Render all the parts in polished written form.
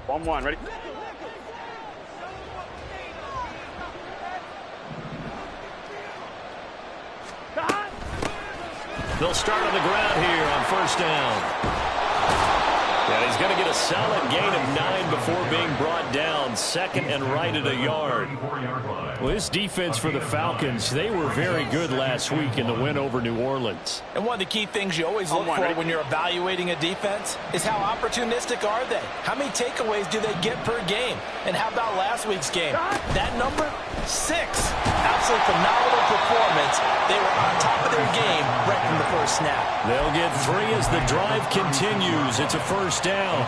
1-1, ready? They'll start on the ground here on first down. And he's going to get a solid gain of 9 before being brought down. Second and right at a yard. Well, this defense for the Falcons, they were very good last week in the win over New Orleans. And one of the key things you always look for when you're evaluating a defense is how opportunistic are they? How many takeaways do they get per game? And how about last week's game? That number? 6. Absolutely phenomenal performance. They were on top of their game right from the first snap. They'll get 3 as the drive continues. It's a first down.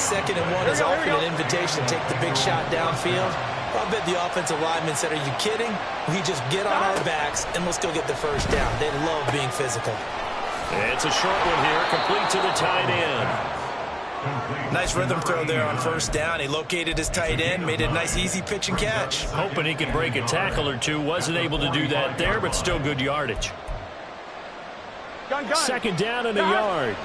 2nd and 1 is often an invitation to take the big shot downfield. I bet the offensive lineman said, are you kidding? We just get on our backs and let's go get the first down. They love being physical. It's a short one here, complete to the tight end. Nice rhythm throw there on first down. He located his tight end, made it a nice easy pitch and catch. Hoping he could break a tackle or two. Wasn't able to do that there, but still good yardage. Second down and a yard.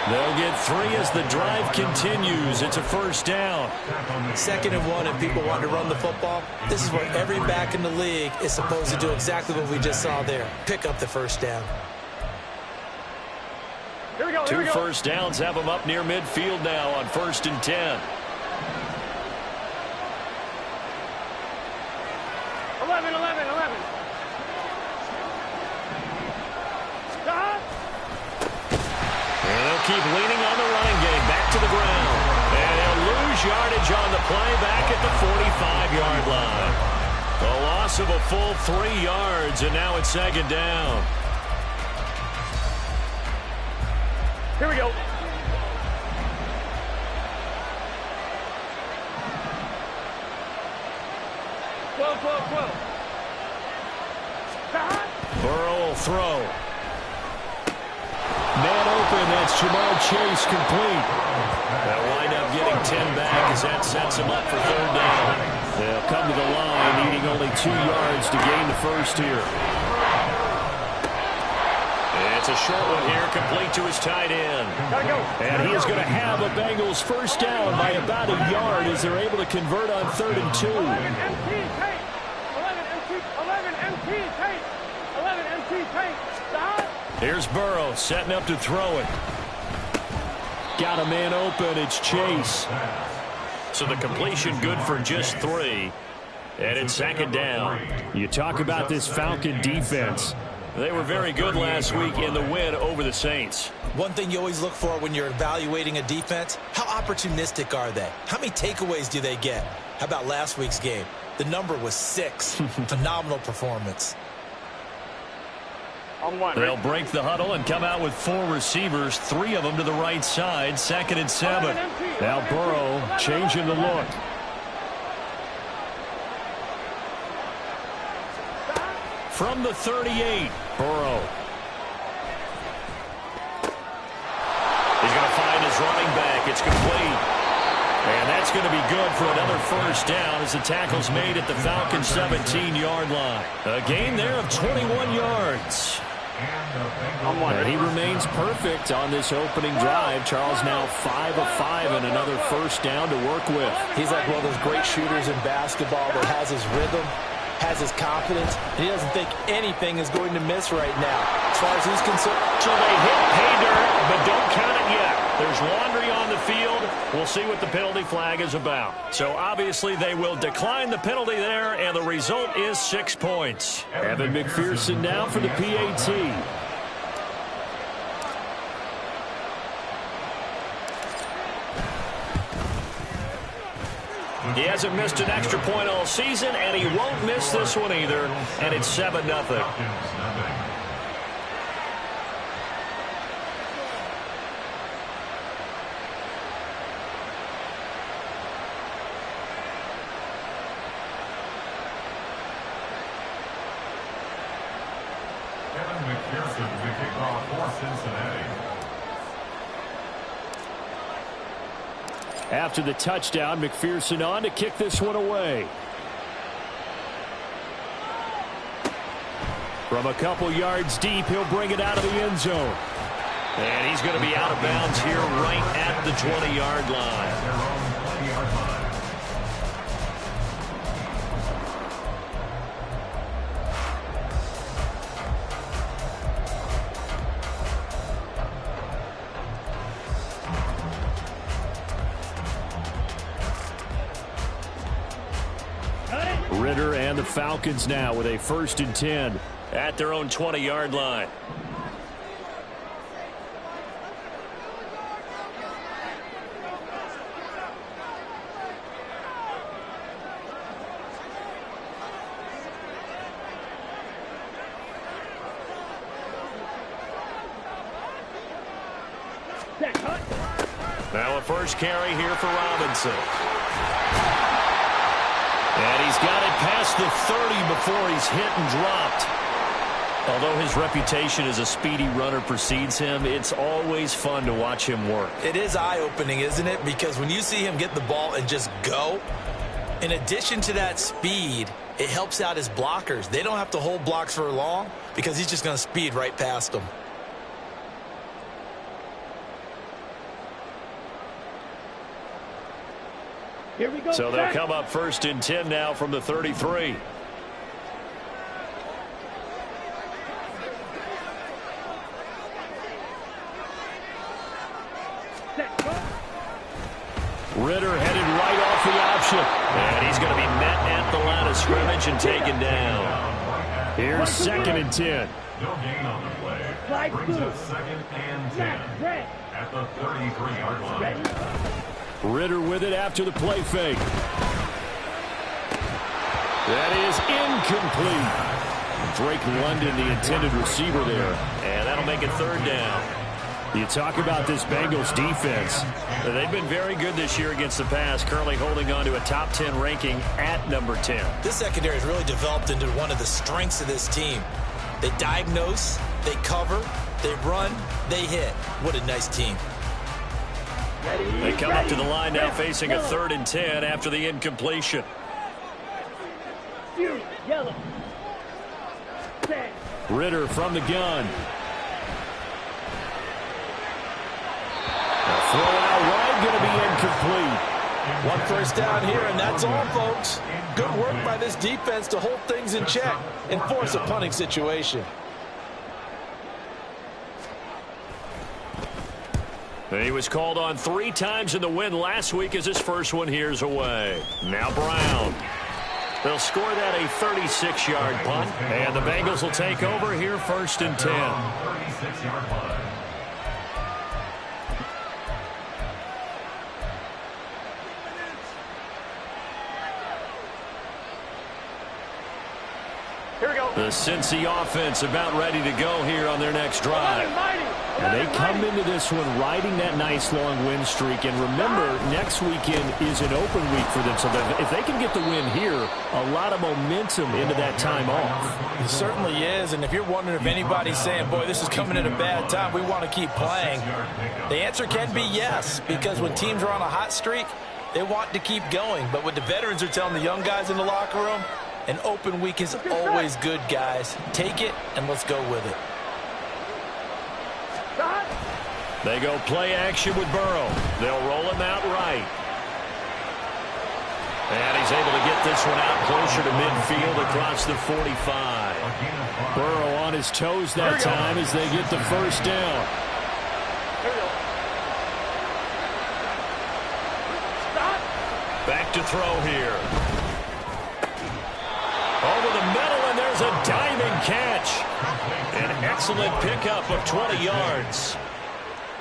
They'll get 3 as the drive continues. It's a first down. 2nd and 1, and people want to run the football. This is where every back in the league is supposed to do exactly what we just saw there. Pick up the first down. Here we go. 2 first downs have them up near midfield now on 1st and 10. 11. And they'll keep leaning on the running game. Back to the ground. And they'll lose yardage on the play back at the 45-yard line. A loss of a full 3 yards, and now it's 2nd down. Here we go. Burrow will throw. Man open, that's Jamar Chase complete. They'll wind up getting 10 back as that sets him up for 3rd down. They'll come to the line, needing only 2 yards to gain the first here. It's a short one here, complete to his tight end. And he is going to have a Bengals first down by about a yard as they're able to convert on 3rd and 2. 11 MT tape. Here's Burrow setting up to throw it. Got a man open. It's Chase. So the completion good for just 3. And it's 2nd down. You talk about this Falcon defense. They were very good last week in the win over the Saints. One thing you always look for when you're evaluating a defense, how opportunistic are they? How many takeaways do they get? How about last week's game? The number was 6. Phenomenal performance. They'll break the huddle and come out with 4 receivers, 3 of them to the right side. 2nd and 7. Now Burrow changing the look. From the 38, Burrow. He's going to find his running back. It's complete. And that's going to be good for another first down as the tackle's made at the Falcons' 17-yard line. A gain there of 21 yards. And he remains perfect on this opening drive. Charles now 5 of 5 and another first down to work with. He's like one of those great shooters in basketball that has his rhythm, has his confidence, and he doesn't think anything is going to miss right now. As far as he's concerned. So they hit pay dirt, but don't count it yet. There's laundry on the field. We'll see what the penalty flag is about. So obviously they will decline the penalty there, and the result is 6 points. Evan McPherson now for the PAT. He hasn't missed an extra point all season, and he won't miss this one either, and it's 7-0. Evan McPherson to kick off for Cincinnati. After the touchdown, McPherson on to kick this one away. From a couple yards deep, he'll bring it out of the end zone. And he's going to be out of bounds here right at the 20-yard line. Their own 20-yard line. Ritter and the Falcons now with a 1st and 10 at their own 20-yard line. Now a first carry here for Robinson. And he's got it past the 30 before he's hit and dropped. Although his reputation as a speedy runner precedes him, it's always fun to watch him work. It is eye-opening, isn't it? Because when you see him get the ball and just go, in addition to that speed, it helps out his blockers. They don't have to hold blocks for long because he's just going to speed right past them. Here we go. So they'll come up 1st and 10 now from the 33. Ritter headed right off the option. And he's going to be met at the line of scrimmage and taken down. Here's 2nd and 10. No gain on the play. Brings up 2nd and 10 at the 33-yard line. Ritter with it after the play fake. That is incomplete. Drake London, the intended receiver there. And that'll make it 3rd down. You talk about this Bengals defense. They've been very good this year against the pass, currently holding on to a top 10 ranking at number 10. This secondary has really developed into one of the strengths of this team. They diagnose, they cover, they run, they hit. What a nice team. They come up to the line now facing a 3rd and 10 after the incompletion. Yellow. Ritter from the gun. A throw out wide, going to be incomplete. 1 first down here, and that's all, folks. Good work by this defense to hold things in check and force a punting situation. He was called on 3 times in the win last week as his first one here's away. Now Brown. They'll score that a 36-yard punt, and the Bengals will take over here 1st and 10. 36-yard line. Here we go. The Cincy offense about ready to go here on their next drive. And they come into this one riding that nice long win streak. And remember, next weekend is an open week for them. So that if they can get the win here, a lot of momentum into that time off. It certainly is. And if you're wondering if anybody's saying, boy, this is coming at a bad time, we want to keep playing, the answer can be yes. Because when teams are on a hot streak, they want to keep going. But what the veterans are telling the young guys in the locker room, an open week is always good, guys. Take it, and let's go with it. They go play action with Burrow. They'll roll him out right. And he's able to get this one out closer to midfield across the 45. Burrow on his toes that time as they get the first down. Back to throw here. Over the middle, and there's a diving catch. An excellent pickup of 20 yards.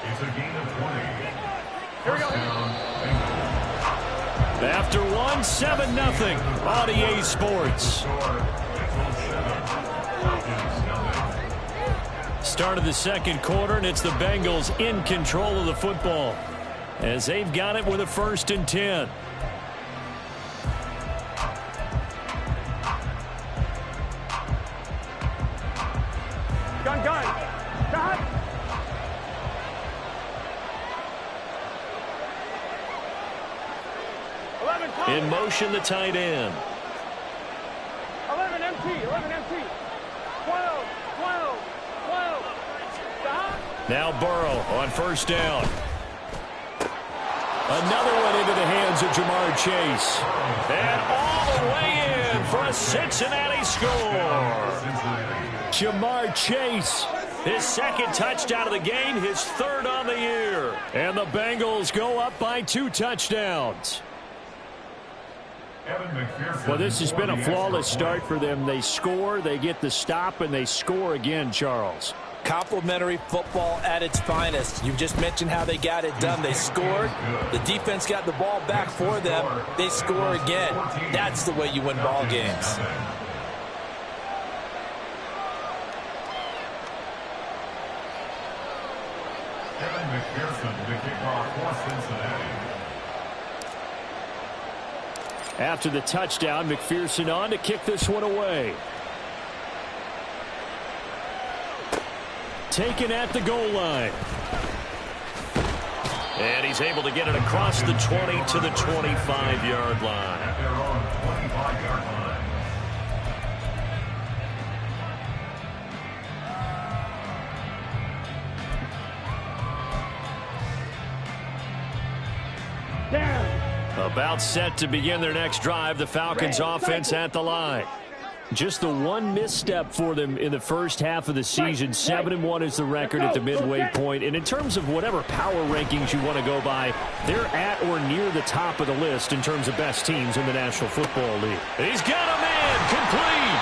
It's a gain of 20. Here we go. After 1, 7-0 on EA Sports. Start of the second quarter, and it's the Bengals in control of the football as they've got it with a 1st and 10. Gun. Got. In motion, the tight end. 11 MT. 12. Now Burrow on first down. Another one into the hands of Jamar Chase. And all the way in for a Cincinnati score. Jamar Chase, his second touchdown of the game, his third on the year. And the Bengals go up by 2 touchdowns. Well, this has been a flawless start for them. They score, they get the stop, and they score again, Charles. Complimentary football at its finest. You just mentioned how they got it done. They scored. The defense got the ball back for them. They score again. That's the way you win ball games. Kevin McPherson, the kickoff for Cincinnati. After the touchdown, McPherson on to kick this one away. Taken at the goal line. And he's able to get it across the 20 to the 25-yard line. At their own 25-yard line. Down. About set to begin their next drive. The Falcons offense at the line. Just the one misstep for them in the first half of the season. 7-1 is the record at the midway point. And in terms of whatever power rankings you want to go by, they're at or near the top of the list in terms of best teams in the National Football League. He's got a man complete.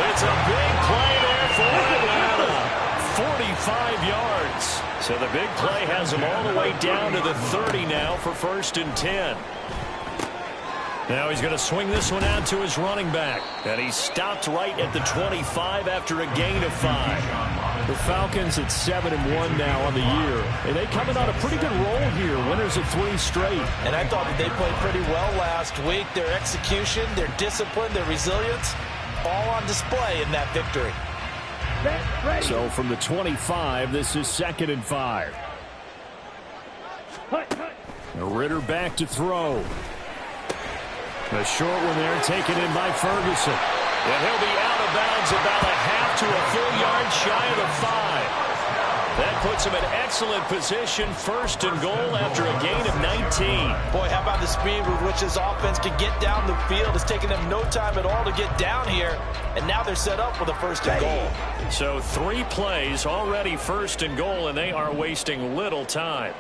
It's a big play there for Atlanta. 45 yards. So the big play has him all the way down to the 30 now for 1st and 10. Now he's going to swing this one out to his running back. And he's stopped right at the 25 after a gain of 5. The Falcons at 7-1 now on the year. And they coming on a pretty good roll here. Winners of 3 straight. And I thought that they played pretty well last week. Their execution, their discipline, their resilience, all on display in that victory. So from the 25, this is 2nd and 5. Ritter back to throw. The short one there taken in by Ferguson. And he'll be out of bounds about a half to a full yard shy of the 5. That puts him in excellent position, 1st and goal after a gain of 19. Boy, how about the speed with which this offense can get down the field? It's taken them no time at all to get down here. And now they're set up for the 1st and goal. So 3 plays already 1st and goal, and they are wasting little time.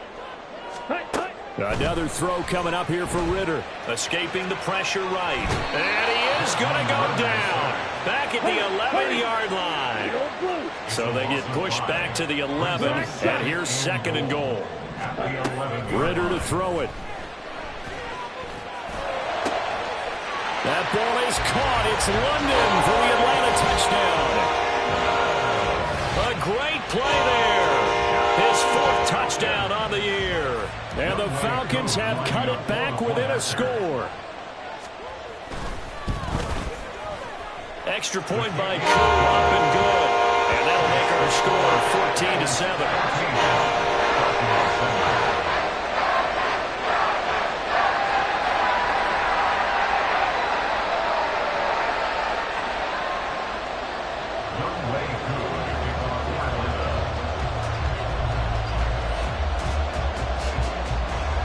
Another throw coming up here for Ritter. Escaping the pressure right. And he is going to go down. Back at the 11-yard line. So they get pushed back to the 11. And here's 2nd and goal. Ritter to throw it. That ball is caught. It's London for the Atlanta touchdown. A great play there. His 4th touchdown on the year. And the Falcons have cut it back within a score. Extra point by Koo, up and good. And that'll make our score 14-7.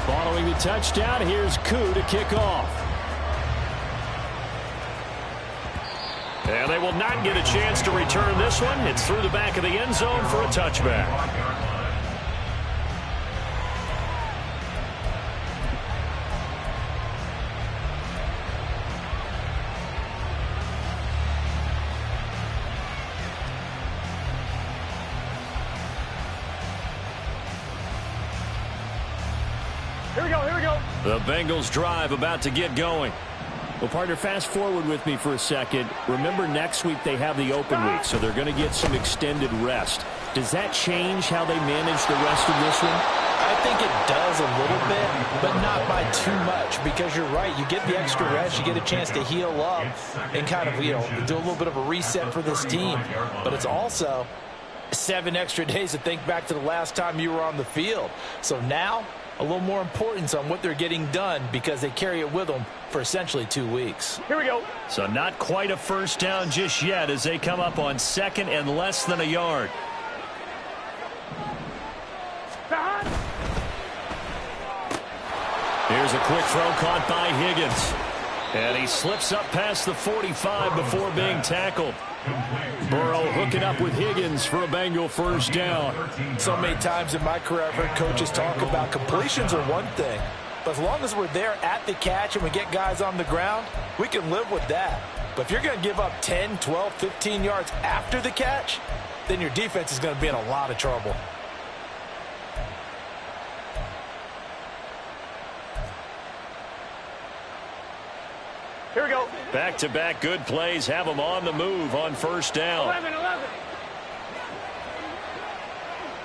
Following the touchdown, here's Koo to kick off. And they will not get a chance to return this one. It's through the back of the end zone for a touchback. Here we go, here we go. The Bengals drive about to get going. Well, partner, fast forward with me for a second. Remember, next week they have the open week, so they're going to get some extended rest. Does that change how they manage the rest of this one? I think it does a little bit, but not by too much, because you're right. You get the extra rest. You get a chance to heal up and kind of, do a little bit of a reset for this team. But it's also 7 extra days to think back to the last time you were on the field. So now, a little more importance on what they're getting done because they carry it with them for essentially 2 weeks. Here we go. So not quite a first down just yet as they come up on 2nd and less than a yard. Here's a quick throw caught by Higgins. And he slips up past the 45 before being tackled. Burrow hooking up with Higgins for a Bengal first down. So many times in my career I've heard coaches talk about completions are one thing. But as long as we're there at the catch and we get guys on the ground, we can live with that. But if you're going to give up 10, 12, 15 yards after the catch, then your defense is going to be in a lot of trouble. Here we go. Back-to-back good plays have them on the move on first down. 11, 11.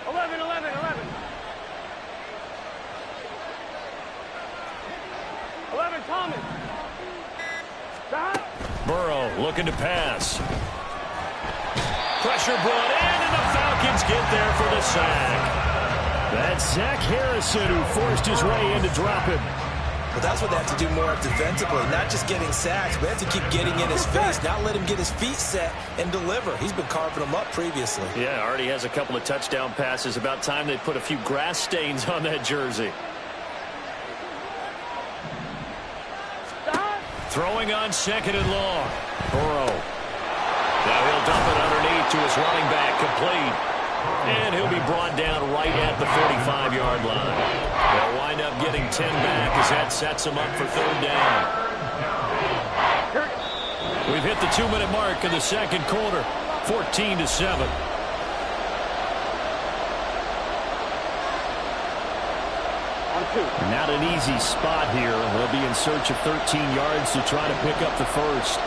11, 11, 11. 11, Thomas. Stop. Burrow looking to pass. Pressure brought in, and the Falcons get there for the sack. That's Zach Harrison who forced his way in to drop him. But that's what they have to do more of defensively, not just getting sacks, but they have to keep getting in his face, not let him get his feet set and deliver. He's been carving them up previously. Yeah, already has a couple of touchdown passes. About time they put a few grass stains on that jersey. Stop. Throwing on second and long. Burrow. Now he'll dump it underneath to his running back, complete. And he'll be brought down right at the 45-yard line. They'll wind up getting 10 back as that sets them up for third down. We've hit the 2-minute mark in the second quarter, 14-7. Not an easy spot here. They'll be in search of 13 yards to try to pick up the first.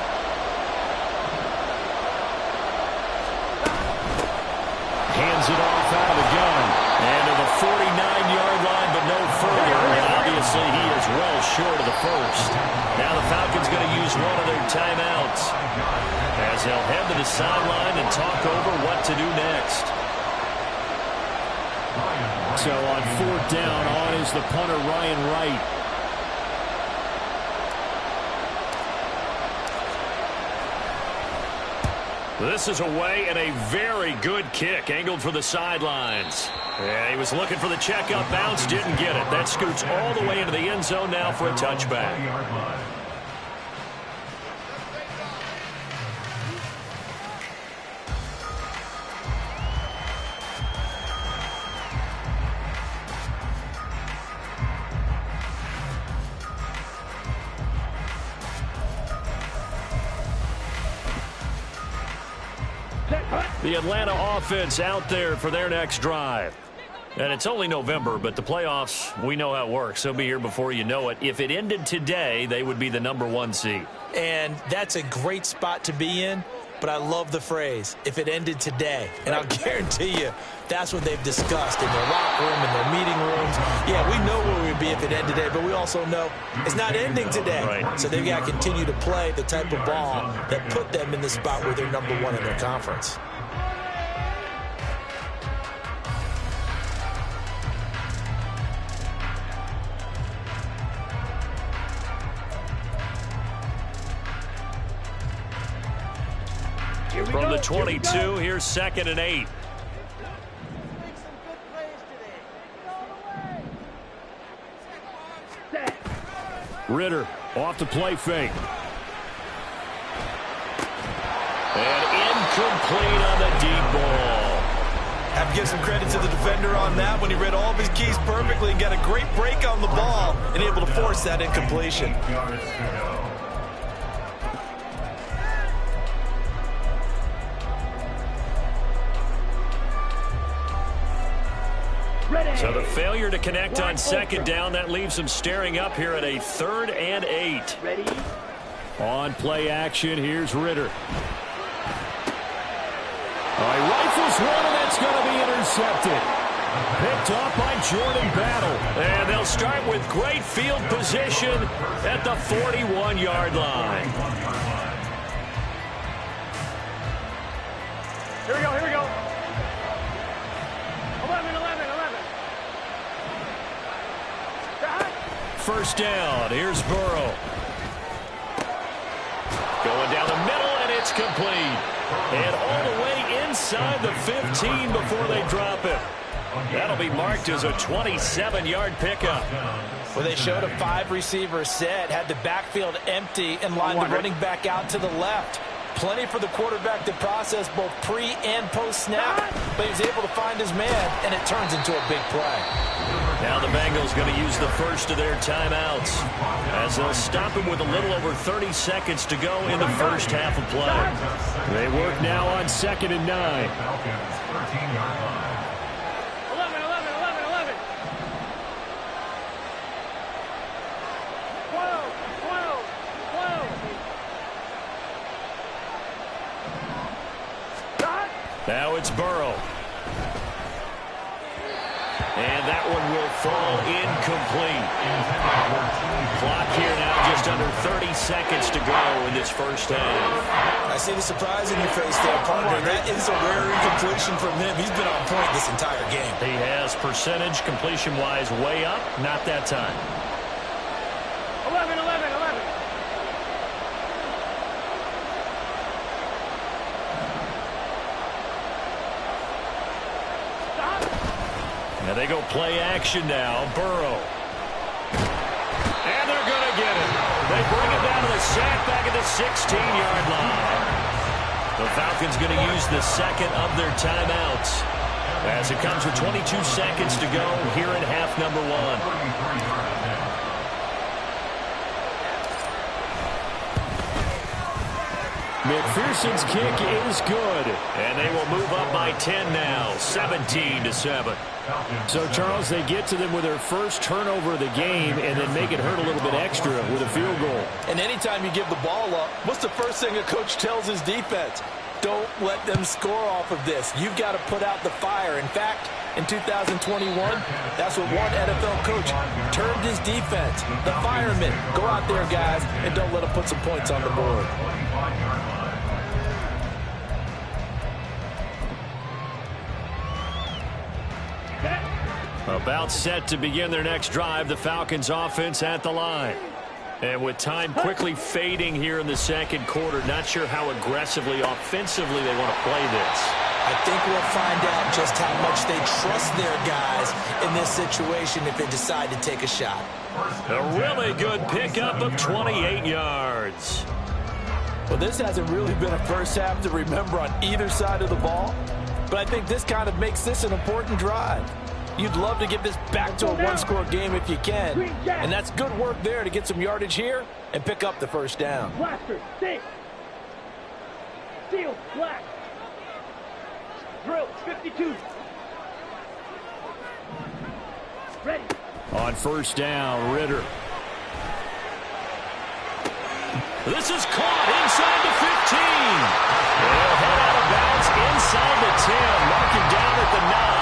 Hands it off out of the gun. And to the 49-yard line, but no further. And obviously, he is well short of the first. Now the Falcons going to use one of their timeouts as they'll head to the sideline and talk over what to do next. So on fourth down, on is the punter, Ryan Wright. This is away and a very good kick angled for the sidelines. Yeah, he was looking for the checkup bounce, didn't get it. That scoots all the way into the end zone now for a touchback. The Atlanta offense out there for their next drive. And it's only November, but the playoffs, we know how it works. They'll be here before you know it. If it ended today, they would be the #1 seed. And that's a great spot to be in, but I love the phrase, if it ended today. And I'll guarantee you, that's what they've discussed in their locker room, in their meeting rooms. Yeah, we know where we'd be if it ended today, but we also know it's not ending today. Right. So they've got to continue to play the type of ball that put them in the spot where they're #1 in their conference. From the 22, here's 2nd and 8. Ritter off the play fake. And incomplete on the deep ball. Have to give some credit to the defender on that when he read all of his keys perfectly and got a great break on the ball and able to force that incompletion. So the failure to connect on second down, that leaves them staring up here at a 3rd and 8. Ready? On play action, here's Ritter. He rifles one, and that's going to be intercepted. Picked off by Jordan Battle. And they'll start with great field position at the 41-yard line. Here we go, here we go. 11, 11, 11. First down, here's Burrow. Going down the middle, and it's complete. And all the way inside the 15 before they drop it. That'll be marked as a 27-yard pickup. Well, they showed a 5-receiver set, had the backfield empty, and lined the running back out to the left. Plenty for the quarterback to process both pre- and post-snap, but he was able to find his man, and it turns into a big play. Now the Bengals going to use the first of their timeouts as they'll stop him with a little over 30 seconds to go in the first half of play. They work now on 2nd and 9. Falcons 13-yard line. 11, 11, 11, 11. 12, 12, 12. Dot. Now it's Burrow. And that one will fall incomplete. Clock here now just under 30 seconds to go in this first half. I see the surprise in your face there, partner. That is a rare incompletion from him. He's been on point this entire game. He has percentage completion-wise way up. Not that time. 11, 11, 11. Stop. Now they go play action now. Burrow. And they're going to get it. They bring it down to the sack back at the 16-yard line. The Falcons going to use the second of their timeouts as it comes with 22 seconds to go here in half number 1. McPherson's kick is good. And they will move up by 10 now, 17-7. So, Charles, they get to them with their first turnover of the game and then make it hurt a little bit extra with a field goal. And anytime you give the ball up, what's the first thing a coach tells his defense? Don't let them score off of this. You've got to put out the fire. In fact, in 2021, that's what one NFL coach termed his defense. The firemen. Go out there, guys, and don't let them put some points on the board. About set to begin their next drive, the Falcons offense at the line. And with time quickly fading here in the second quarter, not sure how aggressively, offensively they want to play this. I think we'll find out just how much they trust their guys in this situation if they decide to take a shot. A really good pickup of 28 yards. Well, this hasn't really been a first half to remember on either side of the ball, but I think this kind of makes this an important drive. You'd love to get this back to a one-score game if you can, and that's good work there to get some yardage here and pick up the first down. Blaster, stay. Seal, black. Drill, 52. Ready. On first down, Ritter. This is caught inside the 15. They'll head out of bounds inside the 10, marking down at the 9.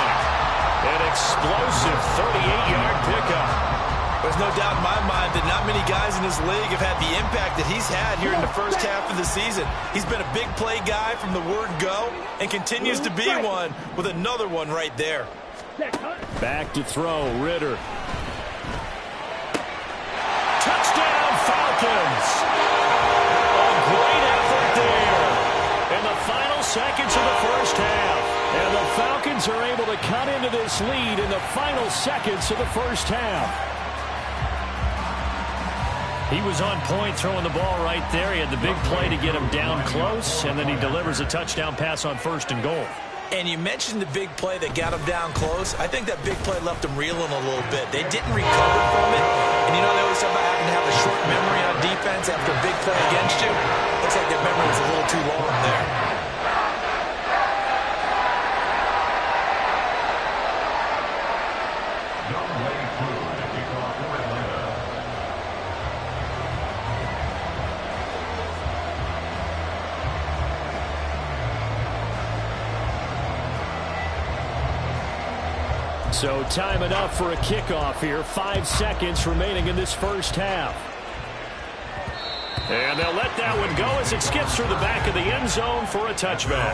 An explosive 38-yard pickup. There's no doubt in my mind that not many guys in this league have had the impact that he's had here in the first half of the season. He's been a big play guy from the word go and continues to be one with another one right there. Back to throw, Ritter. Touchdown, Falcons. A great effort there in the final seconds of the first half. And the Falcons are able to cut into this lead in the final seconds of the first half. He was on point throwing the ball right there. He had the big play to get him down close, and then he delivers a touchdown pass on first and goal. And you mentioned the big play that got him down close. I think that big play left him reeling a little bit. They didn't recover from it. And you know they always talk about having to have a short memory on defense after a big play against you. Looks like their memory was a little too long there. So time enough for a kickoff here. 5 seconds remaining in this first half. And they'll let that one go as it skips through the back of the end zone for a touchback.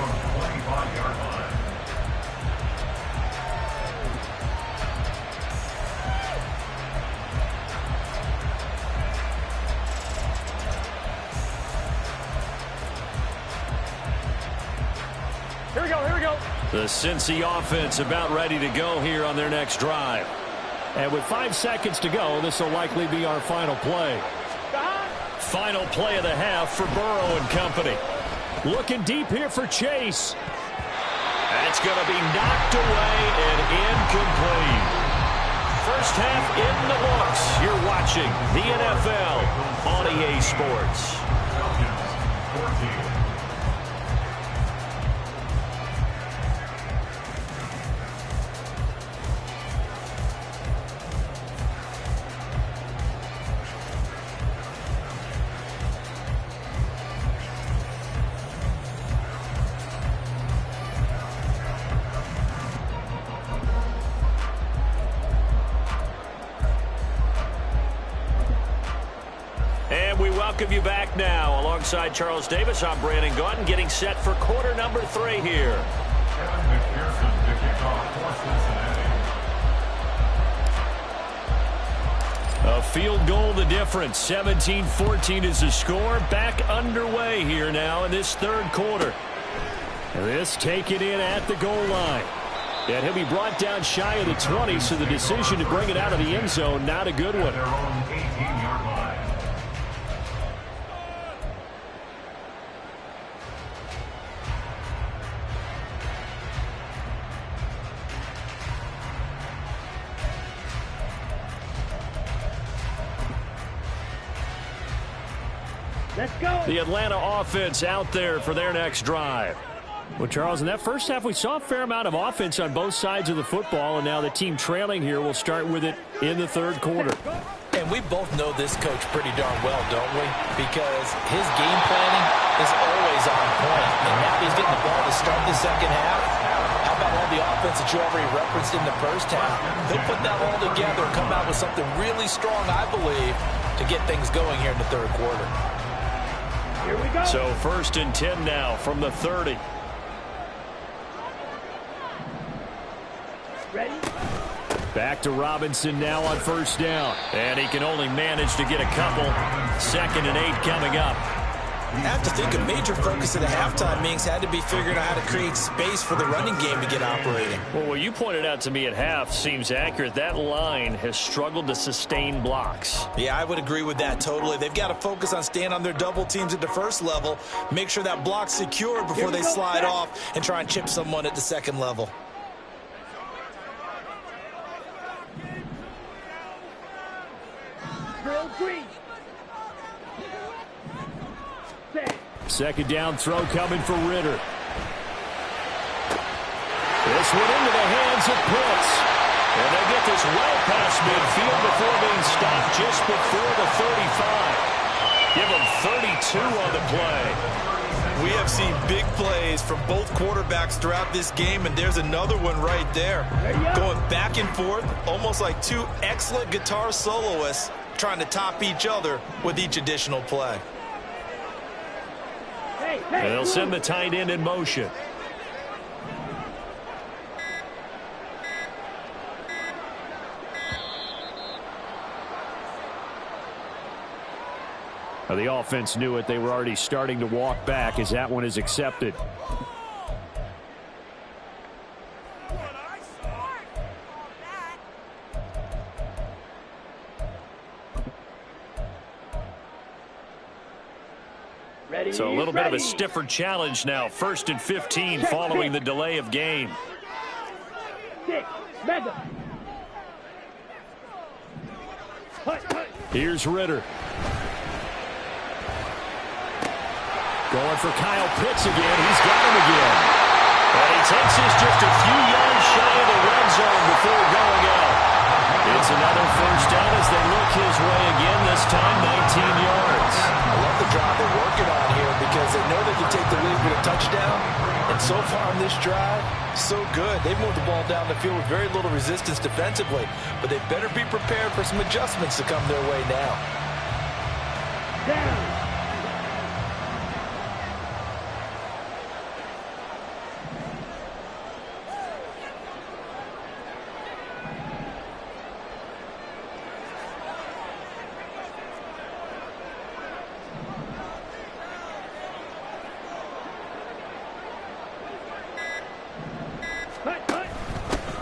Here we go, here we go. The Cincy offense about ready to go here on their next drive. And with 5 seconds to go, this will likely be our final play. Final play of the half for Burrow and company. Looking deep here for Chase. That's going to be knocked away and incomplete. First half in the books. You're watching the NFL on EA Sports. Falcons 14. Welcome you back now. Alongside Charles Davis, I'm Brandon Gaudin, getting set for quarter number 3 here. Kevin McPherson to kick off for Cincinnati. A field goal the difference. 17-14 is the score. Back underway here now in this third quarter. This taken in at the goal line. And he'll be brought down shy of the 20, so the decision to bring it out of the end zone, not a good one. Their own 18-yard line. Let's go. The Atlanta offense out there for their next drive. Well, Charles, in that first half, we saw a fair amount of offense on both sides of the football, and now the team trailing here will start with it in the third quarter. And we both know this coach pretty darn well, don't we? Because his game planning is always on point. And now he's getting the ball to start the second half. How about all the offense that you already referenced in the first half? He'll put that all together and come out with something really strong, I believe, to get things going here in the third quarter. Here we go. So 1st and 10 now from the 30. Ready? Back to Robinson now on first down. And he can only manage to get a couple. 2nd and 8 coming up. I have to think a major focus of the halftime meetings had to be figuring out how to create space for the running game to get operating. Well, what you pointed out to me at half seems accurate. That line has struggled to sustain blocks. Yeah, I would agree with that totally. They've got to focus on staying on their double teams at the first level, make sure that block's secure before they slide off and try and chip someone at the second level. Drill green. Set. 2nd down throw coming for Ritter. This one into the hands of Pitts. And they get this well past midfield before being stopped just before the 35. Give them 32 on the play. We have seen big plays from both quarterbacks throughout this game, and there's another one right there. Going back and forth, almost like two excellent guitar soloists trying to top each other with each additional play. And they'll send the tight end in motion. Now the offense knew it. They were already starting to walk back as that one is accepted. So a little bit of a stiffer challenge now. 1st and 15 following the delay of game. 6, mega. Here's Ritter. Going for Kyle Pitts again. He's got him again. And he takes this just a few yards shy of the red zone before going out. It's another first down as they look his way again, this time 19 yards. I love the drive they're working on here because they know they can take the lead with a touchdown. And so far on this drive, so good. They've moved the ball down the field with very little resistance defensively. But they better be prepared for some adjustments to come their way now. Down.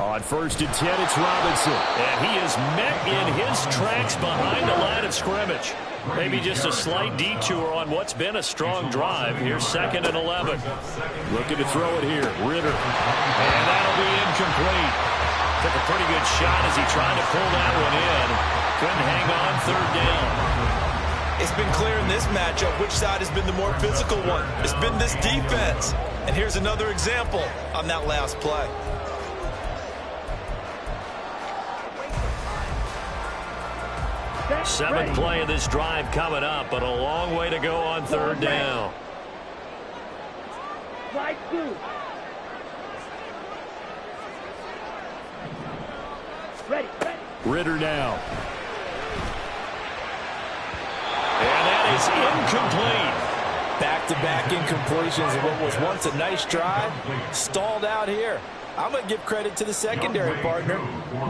On 1st and 10, it's Robinson. And he is met in his tracks behind the line of scrimmage. Maybe just a slight detour on what's been a strong drive. Here's 2nd and 11. Looking to throw it here. Ritter. And that'll be incomplete. Took a pretty good shot as he tried to pull that one in. Couldn't hang on 3rd down. It's been clear in this matchup which side has been the more physical one. It's been this defense. And here's another example on that last play. Seventh play of this drive coming up, but a long way to go on 3rd down. Slide through. Ready. Ritter now. And that is incomplete. Back-to-back incompletions of what was once a nice drive. Stalled out here. I'm going to give credit to the secondary partner.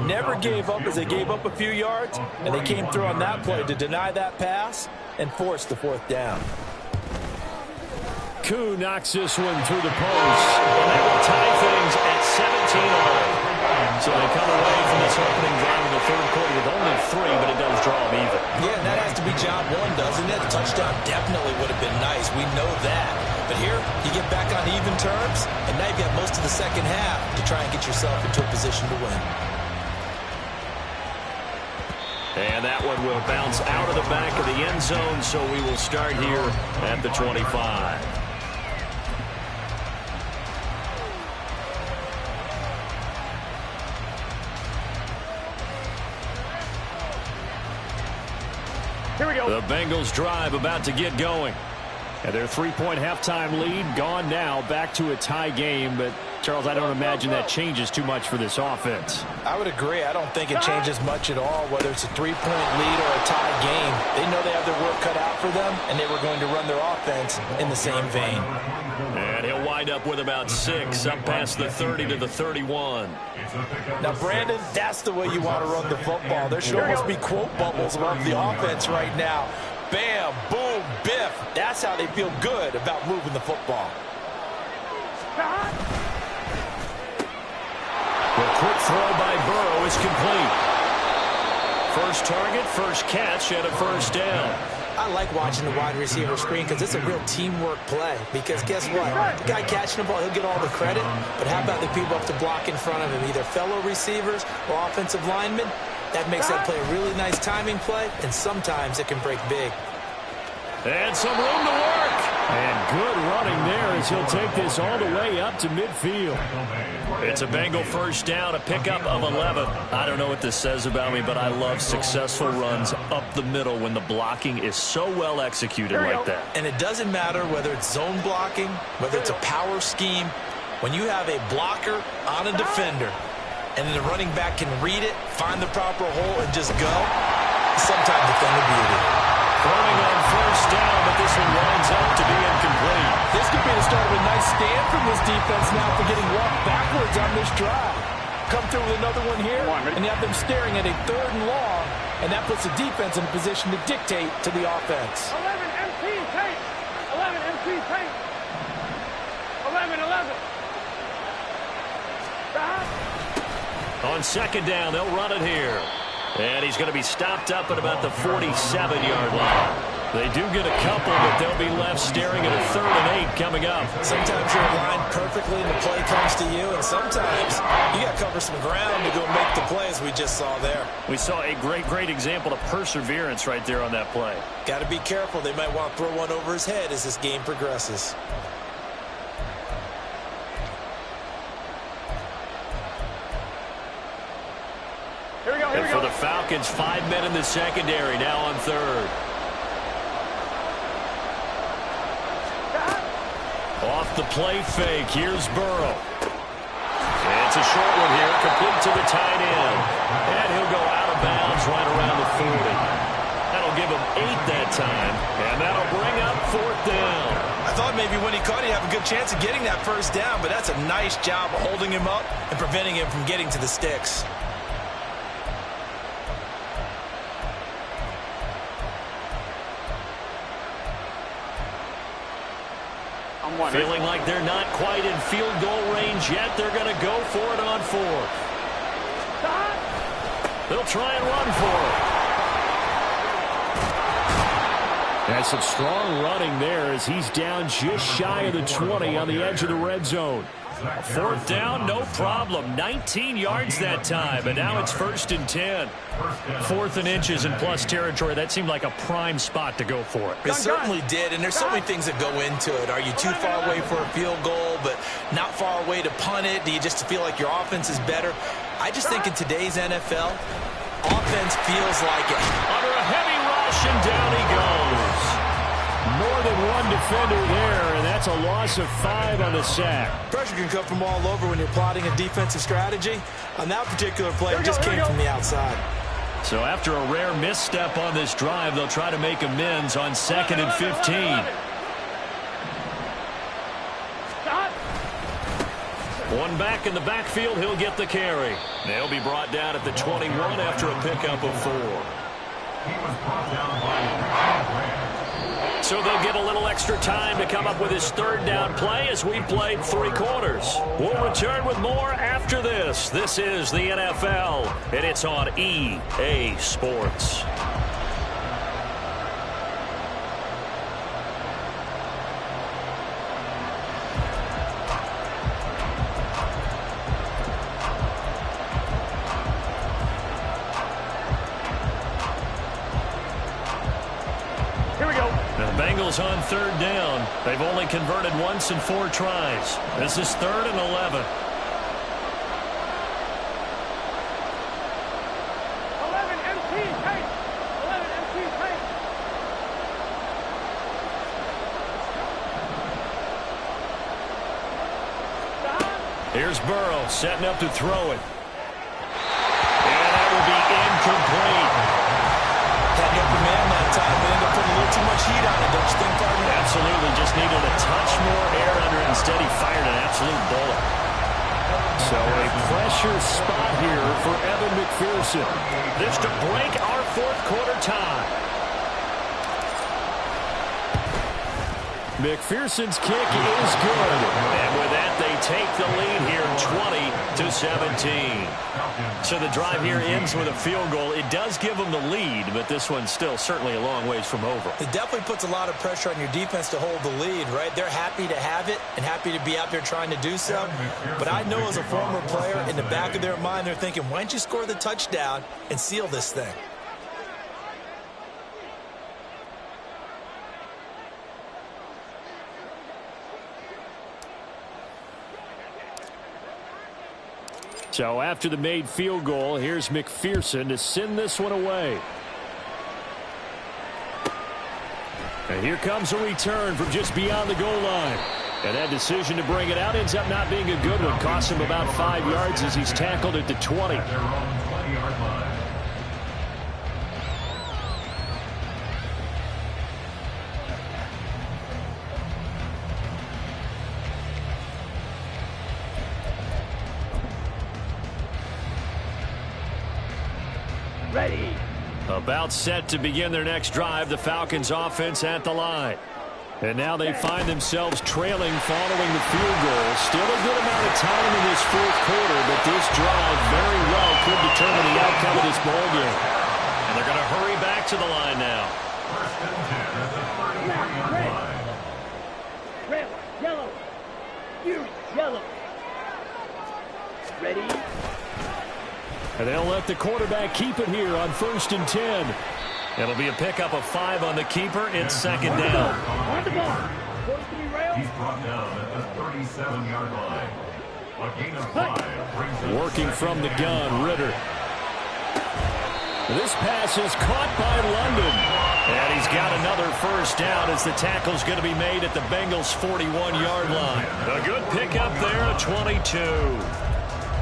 Never gave up as they gave up a few yards, and they came through on that play to deny that pass and force the 4th down. Koo knocks this one through the post. And that will tie things at 17-11. So they come away from this opening drive in the 3rd quarter with only 3, but it does draw them even. Yeah, and that has to be job one, doesn't it? A touchdown definitely would have been nice. We know that. But here, you get back on even terms, and now you've got most of the second half to try and get yourself into a position to win. And that one will bounce out of the back of the end zone, so we will start here at the 25. Here we go. The Bengals drive about to get going. And their 3-point halftime lead gone now, back to a tie game. But, Charles, I don't imagine that changes too much for this offense. I would agree. I don't think it changes much at all, whether it's a 3-point lead or a tie game. They know they have their work cut out for them, and they were going to run their offense in the same vein. And he'll wind up with about 6, up past the 30 to the 31. Now, Brandon, that's the way you want to run the football. There should almost be quote bubbles above the offense right now. Bam, boom, biff. That's how they feel good about moving the football. The quick throw by Burrow is complete. First target, first catch, and a 1st down. I like watching the wide receiver screen because it's a real teamwork play. Because guess what? The guy catching the ball, he'll get all the credit. But how about the people up to block in front of him, either fellow receivers or offensive linemen? That makes that play a really nice timing play, and sometimes it can break big. And some room to work. And good running there as he'll take this all the way up to midfield. It's a Bengal 1st down, a pickup of 11. I don't know what this says about me, but I love successful runs up the middle when the blocking is so well executed like that. And it doesn't matter whether it's zone blocking, whether it's a power scheme. When you have a blocker on a defender, and then the running back can read it, find the proper hole, and just go, sometimes the thing of beauty. Throwing on 1st down, but this one winds up to be incomplete. This could be the start of a nice stand from this defense now for getting walked backwards on this drive. Come through with another one here, and you have them staring at a 3rd and long, and that puts the defense in a position to dictate to the offense. 11 MC tape. 11 MC tape. 11. On 2nd down, they'll run it here. And he's going to be stopped up at about the 47-yard line. They do get a couple, but they'll be left staring at a 3rd and 8 coming up. Sometimes you're aligned perfectly and the play comes to you, and sometimes you got to cover some ground to go make the play, as we just saw there. We saw a great example of perseverance right there on that play. Got to be careful. They might want to throw one over his head as this game progresses. And for the Falcons, 5 men in the secondary, now on 3rd. Off the play fake, here's Burrow. And it's a short one here, complete to the tight end. And he'll go out of bounds right around the 40. That'll give him 8 that time, and that'll bring up 4th down. I thought maybe when he caught, he'd have a good chance of getting that 1st down, but that's a nice job of holding him up and preventing him from getting to the sticks. Feeling like they're not quite in field goal range yet. They're going to go for it on 4th. They'll try and run for it. And some strong running there as he's down just shy of the 20 on the edge of the red zone. Fourth down, no problem. 19 yards that time, and now it's 1st and 10. 4th and inches in plus territory. That seemed like a prime spot to go for it. It certainly did, and there's so many things that go into it. Are you too far away for a field goal, but not far away to punt it? Do you just feel like your offense is better? I just think in today's NFL, offense feels like it. Under a heavy rush, and down he goes. More than one defender there, and that's a loss of 5 on the sack. Pressure can come from all over when you're plotting a defensive strategy. On that particular play, it just came from the outside. So after a rare misstep on this drive, they'll try to make amends on 2nd and 15. One back in the backfield, he'll get the carry. They'll be brought down at the 21 after a pickup of 4. He was brought down by So they'll get a little extra time to come up with his 3rd down play as we've played 3 quarters. We'll return with more after this. This is the NFL, and it's on EA Sports. Bengals on 3rd down. They've only converted once in 4 tries. This is 3rd and 11. 11 empty tape. 11 empty tape. Here's Burrow setting up to throw it. And that will be incomplete. Had the upper man that time, but ended up putting a little too much heat on it, don't you think, partner? Absolutely. Just needed a touch more air under it. Instead, he fired an absolute bullet. So a pressure spot here for Evan McPherson. This to break our 4th quarter tie. McPherson's kick is good. And with that, they take the lead here 20-17. So the drive here ends with a field goal. It does give them the lead, but this one's still certainly a long ways from over. It definitely puts a lot of pressure on your defense to hold the lead, right? They're happy to have it and happy to be out there trying to do so. But I know as a former player, in the back of their mind, they're thinking, why don't you score the touchdown and seal this thing? So after the made field goal, here's McPherson to send this one away. And here comes a return from just beyond the goal line. And that decision to bring it out ends up not being a good one. Costs him about 5 yards as he's tackled at the 20. their own 20-yard line. Ready. About set to begin their next drive, the Falcons offense at the line. And now they find themselves trailing following the field goal. Still a good amount of time in this 4th quarter, but this drive very well could determine the outcome of this ball game. And they're going to hurry back to the line now. First and 10 at the 33-yard line. Red, yellow. You, yellow. Ready. And they'll let the quarterback keep it here on 1st and 10. It'll be a pickup of 5 on the keeper. It's 2nd down. On the ball. Goes to the rail. He's brought down at the 37-yard line. A gain of 5 brings him Working from the gun, Ritter. This pass is caught by London. And he's got another 1st down as the tackle's going to be made at the Bengals' 41-yard line. A good pickup there at 22.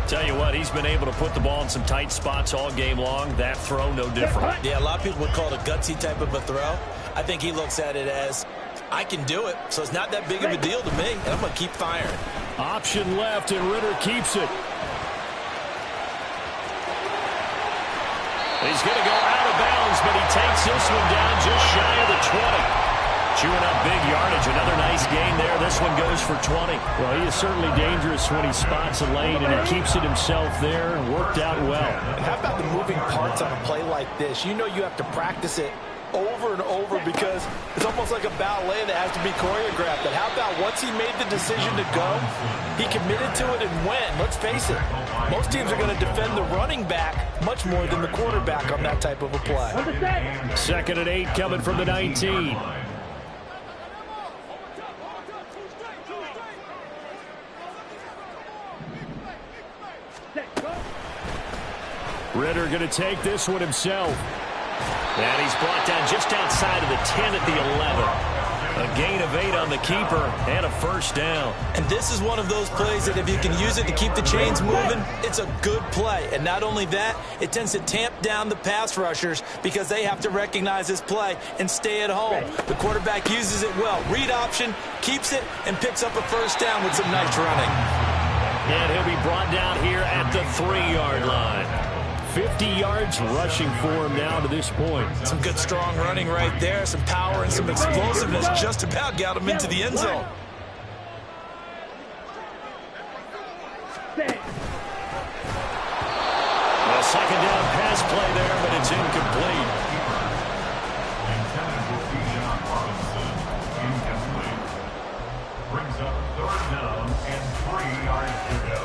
Tell you what, he's been able to put the ball in some tight spots all game long. That throw, no different. Yeah, a lot of people would call it a gutsy type of a throw. I think he looks at it as, I can do it, so it's not that big of a deal to me, and I'm going to keep firing. Option left, and Ritter keeps it. He's going to go out of bounds, but he takes this one down just shy of the 20. Chewing up big yardage. Another nice gain there. This one goes for 20. Well, he is certainly dangerous when he spots a lane, and he keeps it himself there and worked out well. And how about the moving parts on a play like this? You know you have to practice it over and over because it's almost like a ballet that has to be choreographed. But how about once he made the decision to go, he committed to it and went. Let's face it, most teams are going to defend the running back much more than the quarterback on that type of a play. 2nd and 8 coming from the 19. Ritter going to take this one himself. And he's brought down just outside of the 10 at the 11. A gain of 8 on the keeper and a first down. And this is one of those plays that if you can use it to keep the chains moving, it's a good play. And not only that, it tends to tamp down the pass rushers because they have to recognize this play and stay at home. The quarterback uses it well. Read option, keeps it, and picks up a first down with some nice running. And he'll be brought down here at the 3-yard line. 50 yards rushing for him now to this point. Some good strong running right there. Some power and some explosiveness just about got him into the end zone. A second down pass play there, but it's incomplete. Intended for Bijan Robinson. Incomplete. Brings up 3rd down and 3 yards to go.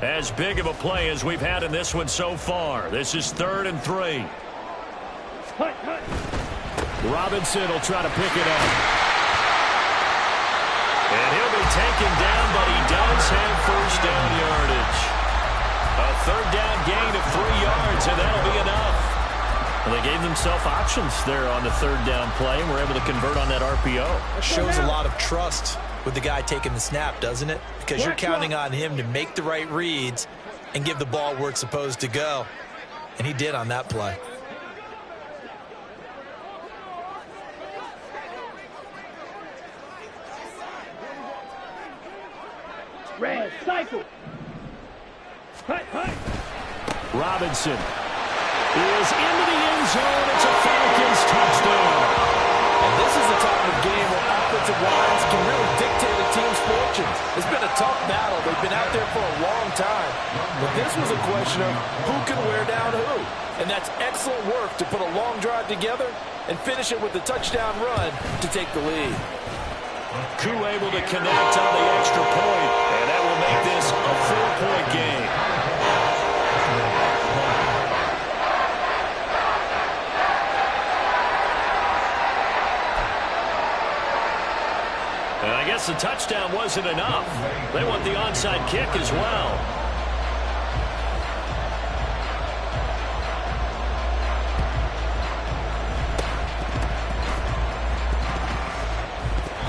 As big of a play as we've had in this one so far. This is 3rd and 3. Robinson will try to pick it up. And he'll be taken down, but he does have first down yardage. A 3rd down gain of 3 yards, and that'll be enough. Well, they gave themselves options there on the 3rd down play, and were able to convert on that RPO. Shows a lot of trust with the guy taking the snap, doesn't it? Because you're counting on him to make the right reads and give the ball where it's supposed to go. And he did on that play. Red, cycle. Robinson is into the end zone. It's a Falcons touchdown. And this is the type of game where offensive lines can really dictate a team's fortunes. It's been a tough battle. They've been out there for a long time. But this was a question of who can wear down who. And that's excellent work to put a long drive together and finish it with a touchdown run to take the lead. Koo able to connect on the extra point, and that will make this a 4-point game. And I guess the touchdown wasn't enough. They want the onside kick as well.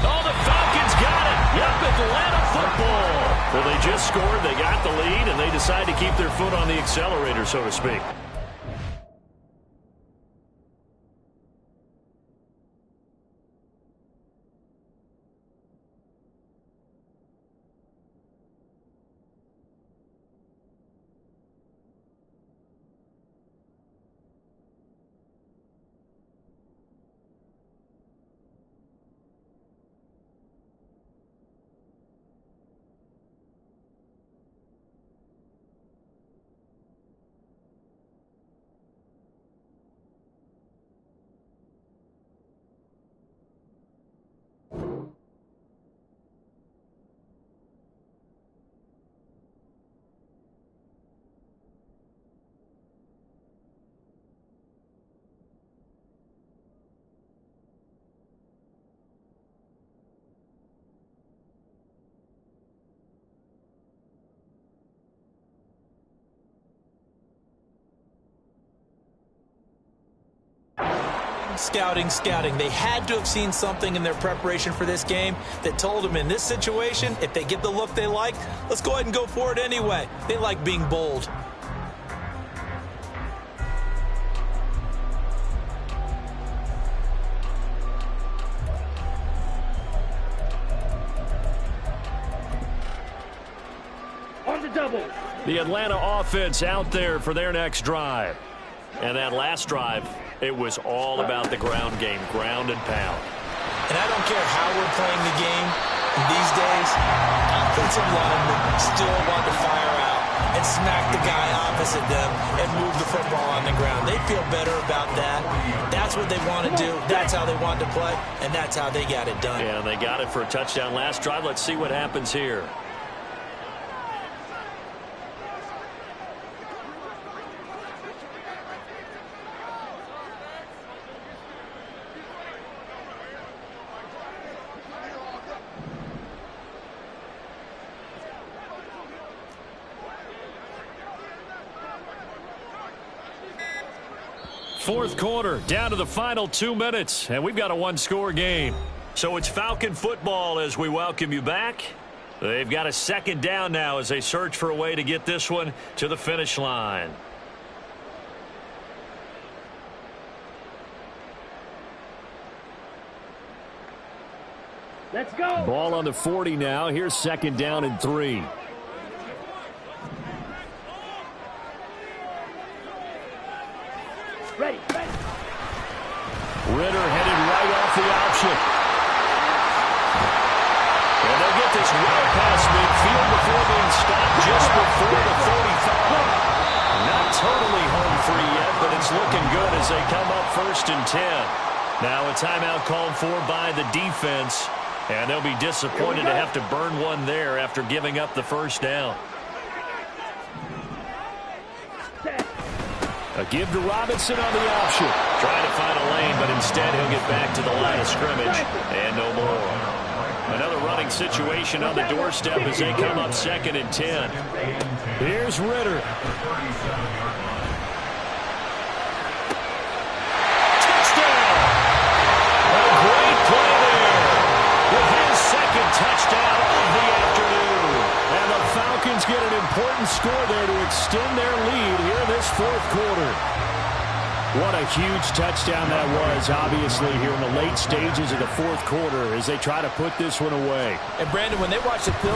Oh, the Falcons got it. Yep, Atlanta football. Well, they just scored, they got the lead, and they decide to keep their foot on the accelerator, so to speak. Scouting. They had to have seen something in their preparation for this game that told them in this situation, if they get the look they like, let's go ahead and go for it anyway. They like being bold. On the double. The Atlanta offense out there for their next drive. And that last drive It was all about the ground game, ground and pound. And I don't care how we're playing the game these days, offensive linemen still want to fire out and smack the guy opposite them and move the football on the ground. They feel better about that. That's what they want to do. That's how they want to play, and that's how they got it done. Yeah, they got it for a touchdown last drive. Let's see what happens here. Fourth quarter, down to the final 2 minutes, and we've got a one-score game. So it's Falcon football as we welcome you back. They've got a second down now as they search for a way to get this one to the finish line. Let's go. Ball on the 40 now. Here's second down and 3. Ready. Ritter headed right off the option. And they'll get this right past midfield before being stopped just before the 45. Not totally home free yet, but it's looking good as they come up 1st and 10. Now a timeout called for by the defense, and they'll be disappointed to have to burn one there after giving up the first down. A give to Robinson on the option. Trying to find a lane, but instead he'll get back to the line of scrimmage and no more. Another running situation on the doorstep as they come up 2nd and 10. Here's Ritter. Touchdown! A great play there with his second touchdown of the afternoon. And the Falcons get an important score there to extend their lead here in this fourth quarter. What a huge touchdown that was, obviously, here in the late stages of the fourth quarter as they try to put this one away. And, Brandon, when they watch the film,